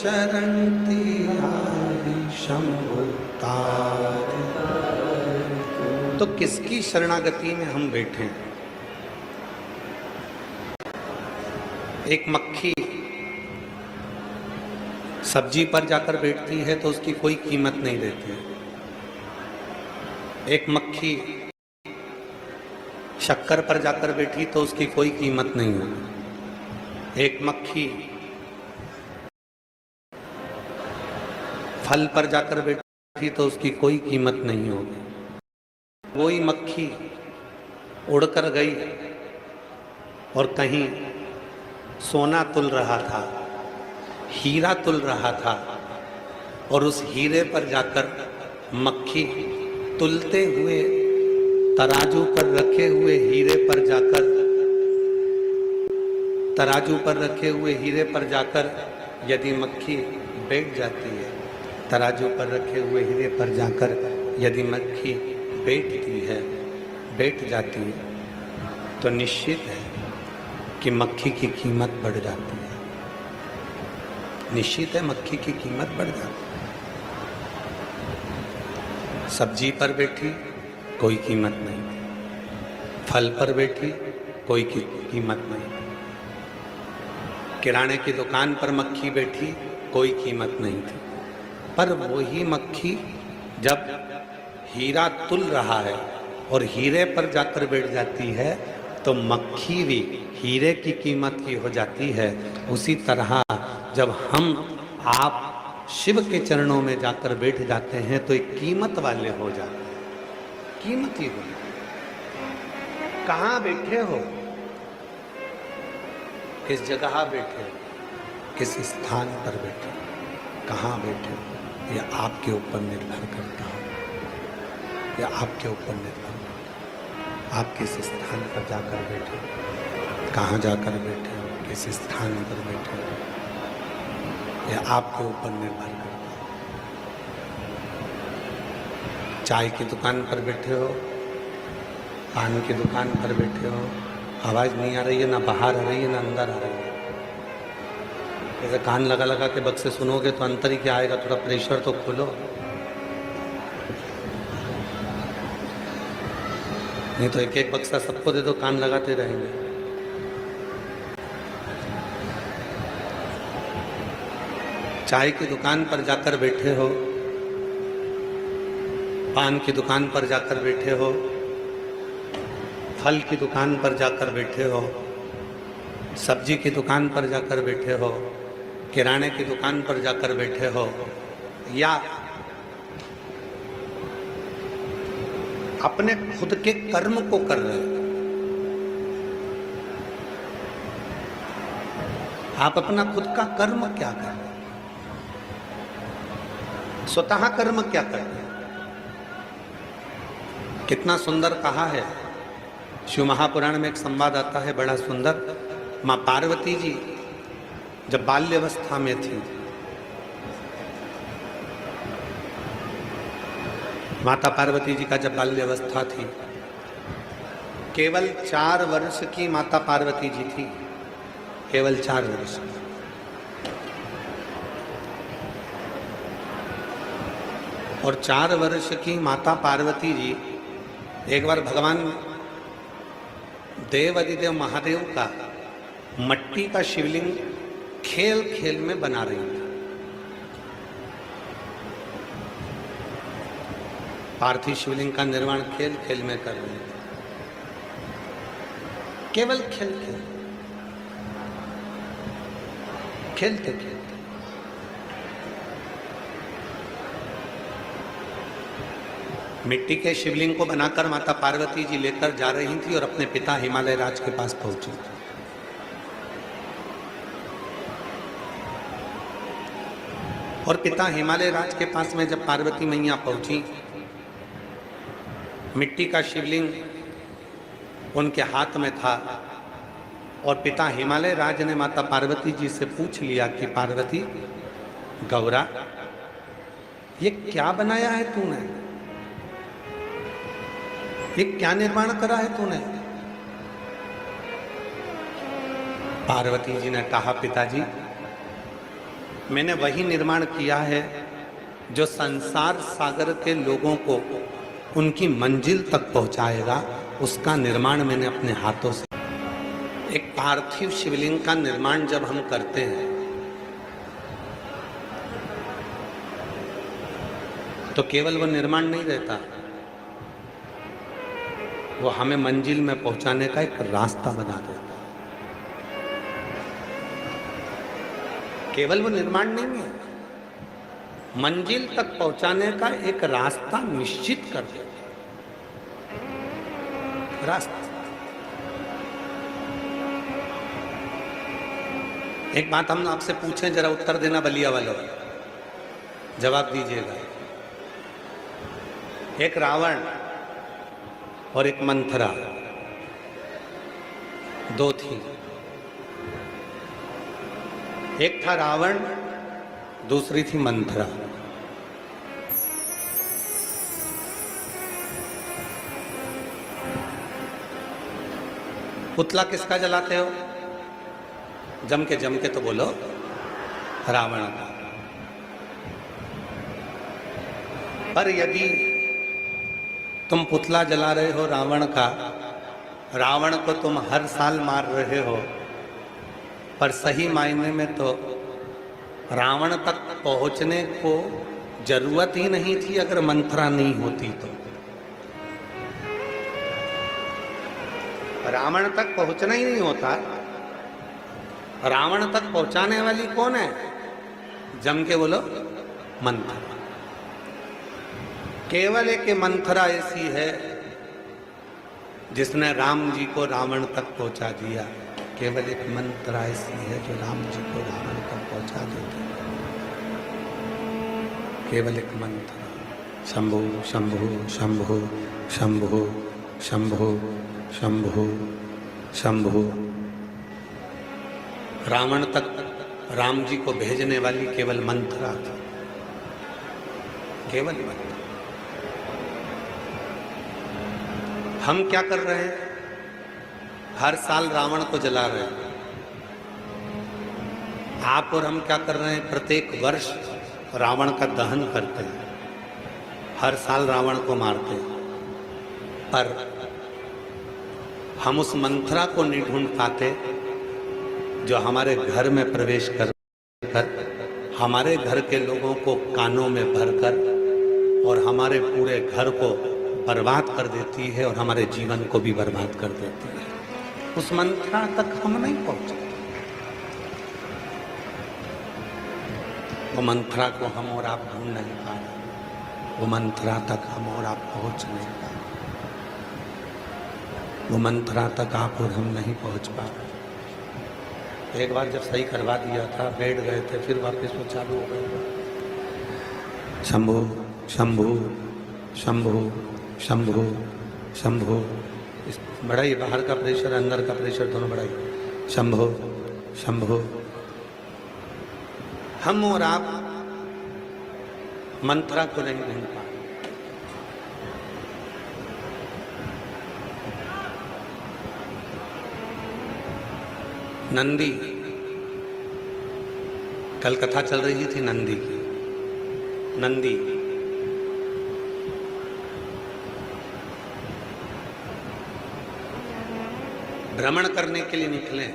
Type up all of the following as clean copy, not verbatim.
शरण तिहारी शंभु तार। तो किसकी शरणागति में हम बैठे? एक मक्खी सब्जी पर जाकर बैठती है तो उसकी कोई कीमत नहीं देती है। एक मक्खी शक्कर पर जाकर बैठी तो उसकी कोई कीमत नहीं होगी। एक मक्खी फल पर जाकर बैठी तो उसकी कोई कीमत नहीं होगी। वही मक्खी उड़कर गई और कहीं सोना तुल रहा था, हीरा तुल रहा था, और उस हीरे पर जाकर मक्खी तुलते हुए तराजू पर रखे हुए हीरे पर जाकर, तराजू पर रखे हुए हीरे पर जाकर यदि मक्खी बैठ जाती है, तराजू पर रखे हुए हीरे पर जाकर यदि मक्खी बैठती है, बैठ जाती है, तो निश्चित है कि मक्खी की कीमत बढ़ जाती है। निश्चित है मक्खी की कीमत बढ़ जाती है। सब्जी पर बैठी कोई कीमत नहीं, फल पर बैठी कोई कीमत नहीं, किराने की दुकान पर मक्खी बैठी कोई कीमत नहीं थी। पर वही मक्खी जब हीरा तुल रहा है और हीरे पर जाकर बैठ जाती है तो मक्खी भी हीरे की कीमत की हो जाती है। उसी तरह जब हम आप शिव के चरणों में जाकर बैठ जाते हैं तो एक कीमत वाले हो जाते हैं। कीमती हो। कहाँ बैठे हो, किस जगह बैठे हो, किस स्थान पर बैठे हो, कहाँ बैठे हो, यह आपके ऊपर निर्भर करता है। यह आपके ऊपर निर्भर करता है। आप किस स्थान पर जाकर बैठे हो, कहाँ जाकर बैठे हो, किस स्थान पर बैठे हो, यह आपके ऊपर निर्भर करता है। चाय की दुकान पर बैठे हो, पान की दुकान पर बैठे हो, आवाज़ नहीं आ रही है, ना बाहर आ रही है ना अंदर आ रही है। जैसे कान लगा लगा के बक्से सुनोगे तो अंतर ही क्या आएगा, थोड़ा प्रेशर तो खोलो। नहीं तो एक एक बक्सा सबको दे दो, कान लगाते रहेंगे। चाय की दुकान पर जाकर बैठे हो, पान की दुकान पर जाकर बैठे हो, फल की दुकान पर जाकर बैठे हो, सब्जी की दुकान पर जाकर बैठे हो, किराने की दुकान पर जाकर बैठे हो, या अपने खुद के कर्म को कर रहे हो। आप अपना खुद का कर्म क्या कर रहे हो, स्वतः कर्म क्या कर रहे हो। कितना सुंदर कहा है शिव महापुराण में, एक संवाद आता है बड़ा सुंदर। माँ पार्वती जी जब बाल्यावस्था में थी, माता पार्वती जी का जब बाल्यावस्था थी, केवल 4 वर्ष की माता पार्वती जी थी, केवल 4 वर्ष। और 4 वर्ष की माता पार्वती जी एक बार भगवान देव अधिदेव महादेव का मट्टी का शिवलिंग खेल खेल में बना रही थी। पार्थिव शिवलिंग का निर्माण खेल खेल में कर रहे थे, केवल खेल खेल, खेलते खेलते। मिट्टी के शिवलिंग को बनाकर माता पार्वती जी लेकर जा रही थी और अपने पिता हिमालय राज के पास पहुंची। और पिता हिमालय राज के पास में जब पार्वती मैया पहुंची, मिट्टी का शिवलिंग उनके हाथ में था और पिता हिमालय राज ने माता पार्वती जी से पूछ लिया कि पार्वती गौरा, ये क्या बनाया है तूने, ये क्या निर्माण करा है तूने। पार्वती जी ने कहा पिताजी, मैंने वही निर्माण किया है जो संसार सागर के लोगों को उनकी मंजिल तक पहुंचाएगा। उसका निर्माण मैंने अपने हाथों से। एक पार्थिव शिवलिंग का निर्माण जब हम करते हैं तो केवल वो निर्माण नहीं रहता, वो हमें मंजिल में पहुंचाने का एक रास्ता बना देता। केवल वो निर्माण नहीं है, मंजिल तक पहुंचाने का एक रास्ता निश्चित कर देता। रास्ता। एक बात हम आपसे पूछें, जरा उत्तर देना बलिया वालों, जवाब दीजिएगा। एक रावण और एक मंथरा, दो थी। एक था रावण, दूसरी थी मंथरा। पुतला किसका जलाते हो? जम के तो बोलो, रावण का। पर यदि तुम पुतला जला रहे हो रावण का, रावण को तुम हर साल मार रहे हो, पर सही मायने में तो रावण तक पहुंचने को जरूरत ही नहीं थी अगर मंथरा नहीं होती तो। रावण तक पहुंचना ही नहीं होता। रावण तक पहुंचाने वाली कौन है? जम के बोलो, मंथरा। केवल एक मंथरा ऐसी है जिसने राम जी को रावण तक पहुंचा दिया। केवल एक मंथरा ऐसी है जो राम जी को रावण तक पहुंचा देती है। केवल एक मंथरा। शंभु शंभु शंभु शंभु शंभु शंभु शंभु। रावण तक राम जी को भेजने वाली केवल मंथरा थी, केवल मंथरा। हम क्या कर रहे हैं? हर साल रावण को जला रहे हैं। आप और हम क्या कर रहे हैं? प्रत्येक वर्ष रावण का दहन करते हैं, हर साल रावण को मारते हैं। पर हम उस मंथरा को नहीं ढूंढ पाते जो हमारे घर में प्रवेश कर हमारे घर के लोगों को कानों में भरकर और हमारे पूरे घर को बर्बाद कर देती है और हमारे जीवन को भी बर्बाद कर देती है। उस मंथरा तक हम नहीं पहुंचे। वो मंथरा को हम और आप ढूंढ नहीं पा रहे। वो मंथरा तक हम और आप पहुंच नहीं पा रहे। वो मंथरा तक आप और हम नहीं पहुंच पा रहे। एक बार जब सही करवा दिया था, बैठ गए थे, फिर वापस वो चालू हो गया। शंभु शंभु शंभु शंभु शंभु। बढ़ाइए, बाहर का प्रेशर अंदर का प्रेशर दोनों बढ़ाइए। शंभु शंभु। हम और आप मंत्रा को नहीं ढूंढ पा। नंदी, कल कथा चल रही थी नंदी की। नंदी भ्रमण करने के लिए निकले।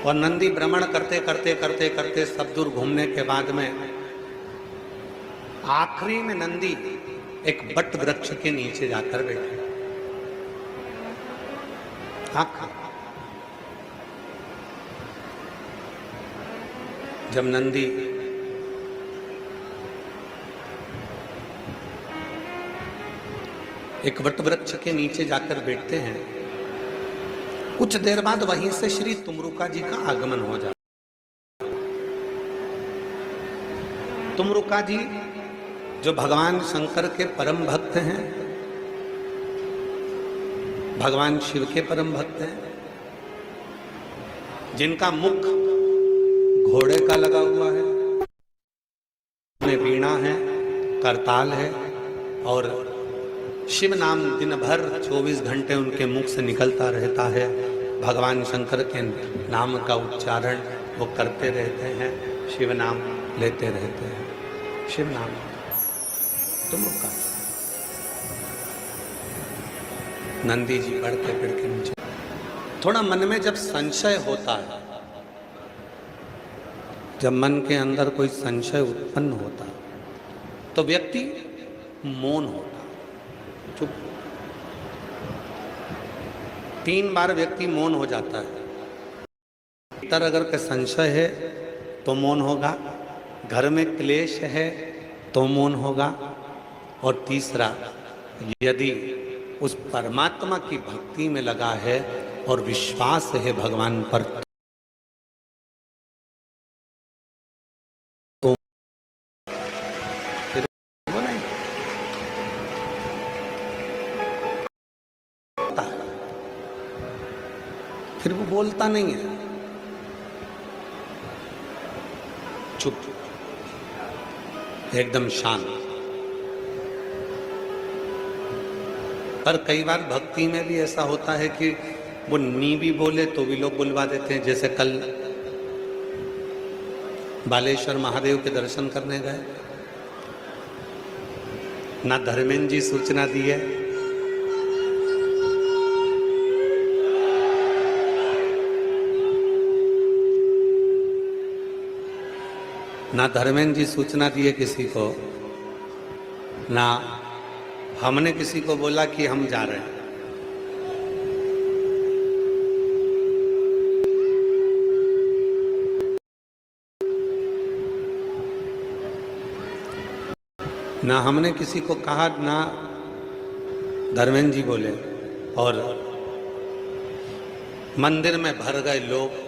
और नंदी भ्रमण करते करते करते करते सब दूर घूमने के बाद में आखिरी में नंदी एक बट वृक्ष के नीचे जाकर बैठे। जब नंदी एक वट वृक्ष के नीचे जाकर बैठते हैं, कुछ देर बाद वहीं से श्री तुमरुका जी का आगमन हो जाता। तुमरुका जी जो भगवान शंकर के परम भक्त हैं, भगवान शिव के परम भक्त हैं, जिनका मुख घोड़े का लगा हुआ है, में वीणा है, करताल है और शिव नाम दिन भर 24 घंटे उनके मुख से निकलता रहता है। भगवान शंकर के नाम का उच्चारण वो करते रहते हैं, शिव नाम लेते रहते हैं। शिव नाम तुम रुका। नंदी जी बढ़ते पेड़ के नीचे। थोड़ा मन में जब संशय होता है, जब मन के अंदर कोई संशय उत्पन्न होता है, तो व्यक्ति मौन होता, चुप। 3 बार व्यक्ति मौन हो जाता है। भीतर अगर के संशय है तो मौन होगा, घर में क्लेश है तो मौन होगा, और तीसरा यदि उस परमात्मा की भक्ति में लगा है और विश्वास है भगवान पर, तो फिर वो नहीं फिर वो बोलता नहीं है, चुप, एकदम शांत। पर कई बार भक्ति में भी ऐसा होता है कि वो नी भी बोले तो भी लोग बुलवा देते हैं। जैसे कल बालेश्वर महादेव के दर्शन करने गए, ना धर्मेंद्र जी सूचना दी है, ना धर्मेंद्र जी सूचना दिए किसी को, ना हमने किसी को बोला कि हम जा रहे हैं। ना हमने किसी को कहा, ना धर्मेंद्र जी बोले, और मंदिर में भर गए लोग।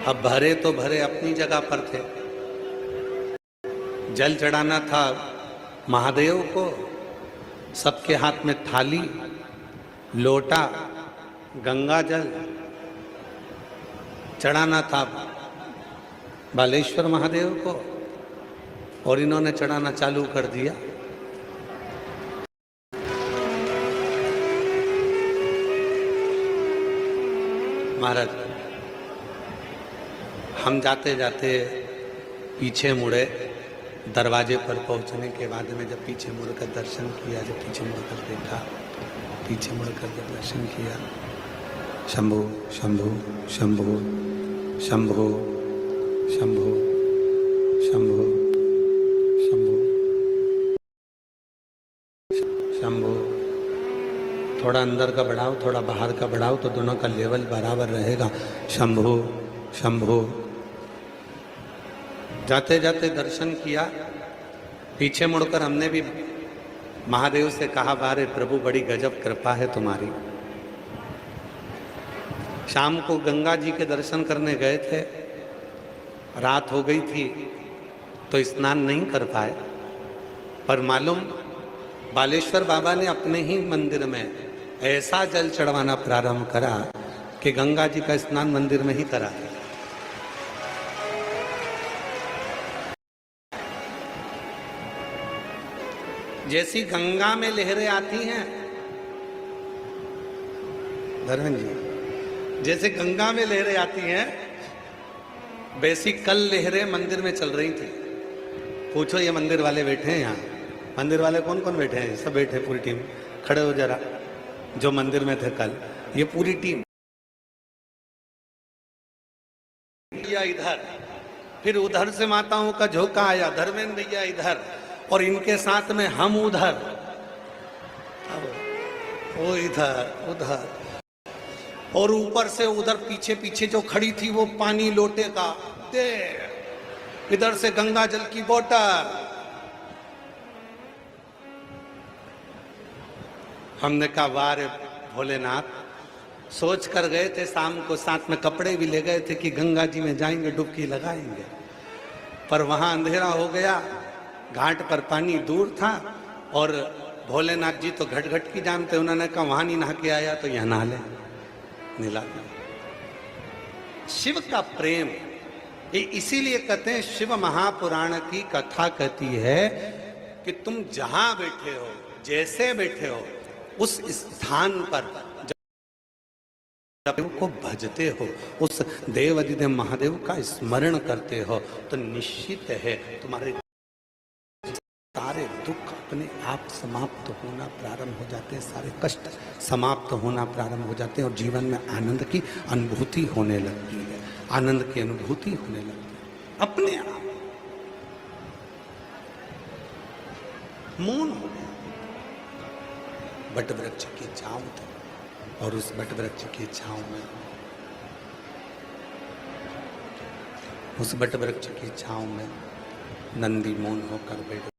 अब भरे तो भरे अपनी जगह पर थे, जल चढ़ाना था महादेव को, सबके हाथ में थाली, लोटा, गंगा जल चढ़ाना था बालेश्वर महादेव को, और इन्होंने चढ़ाना चालू कर दिया। महाराज, हम जाते जाते पीछे मुड़े, दरवाजे पर पहुंचने के बाद में जब पीछे मुड़कर दर्शन किया, जब पीछे मुड़कर देखा, पीछे मुड़कर जब दर्शन किया, शंभो शंभो शंभो शंभो शंभो शंभो शंभो शंभो। थोड़ा अंदर का बढ़ाओ, थोड़ा बाहर का बढ़ाओ, तो दोनों का लेवल बराबर रहेगा। शंभो शंभो। जाते जाते दर्शन किया, पीछे मुड़कर हमने भी महादेव से कहा, बारे प्रभु बड़ी गजब कृपा है तुम्हारी। शाम को गंगा जी के दर्शन करने गए थे, रात हो गई थी तो स्नान नहीं कर पाए, पर मालूम बालेश्वर बाबा ने अपने ही मंदिर में ऐसा जल चढ़वाना प्रारंभ करा कि गंगा जी का स्नान मंदिर में ही करा। जैसी गंगा में लहरें आती हैं धर्मेंद्र जी, जैसे गंगा में लहरें आती हैं, वैसी कल लहरें मंदिर में चल रही थी। पूछो, ये मंदिर वाले बैठे हैं यहाँ, मंदिर वाले कौन कौन बैठे हैं? सब बैठे, पूरी टीम। खड़े हो जरा, जो मंदिर में थे कल, ये पूरी टीम। इधर, फिर उधर से माताओं का झोंका आया, धर्मेंद्र भैया इधर, और इनके साथ में हम उधर, वो इधर उधर, और ऊपर से उधर पीछे पीछे जो खड़ी थी वो पानी लोटे का दे, इधर से गंगा जल की बोतल। हमने कहा, वाह रे भोलेनाथ, सोच कर गए थे शाम को, साथ में कपड़े भी ले गए थे कि गंगा जी में जाएंगे, डुबकी लगाएंगे, पर वहां अंधेरा हो गया, घाट पर पानी दूर था, और भोलेनाथ जी तो घट घट की जानते, उन्होंने कहा वहां नहीं नहा के आया तो यहां नहा ले, नीला। शिव का प्रेम, ये इसीलिए कहते हैं, शिव महापुराण की कथा कहती है कि तुम जहां बैठे हो, जैसे बैठे हो उस स्थान पर जब को भजते हो, उस देवाधिदेव महादेव का स्मरण करते हो, तो निश्चित है तुम्हारे सारे दुख अपने आप समाप्त होना प्रारंभ हो जाते हैं, सारे कष्ट समाप्त होना प्रारंभ हो जाते हैं और जीवन में आनंद की अनुभूति होने लगती है, आनंद की अनुभूति होने लगती है अपने आप। मौन हो गया, बट वृक्ष की छांव थी और उस बट वृक्ष की छांव में, उस बट वृक्ष की छांव में नंदी मौन होकर बैठ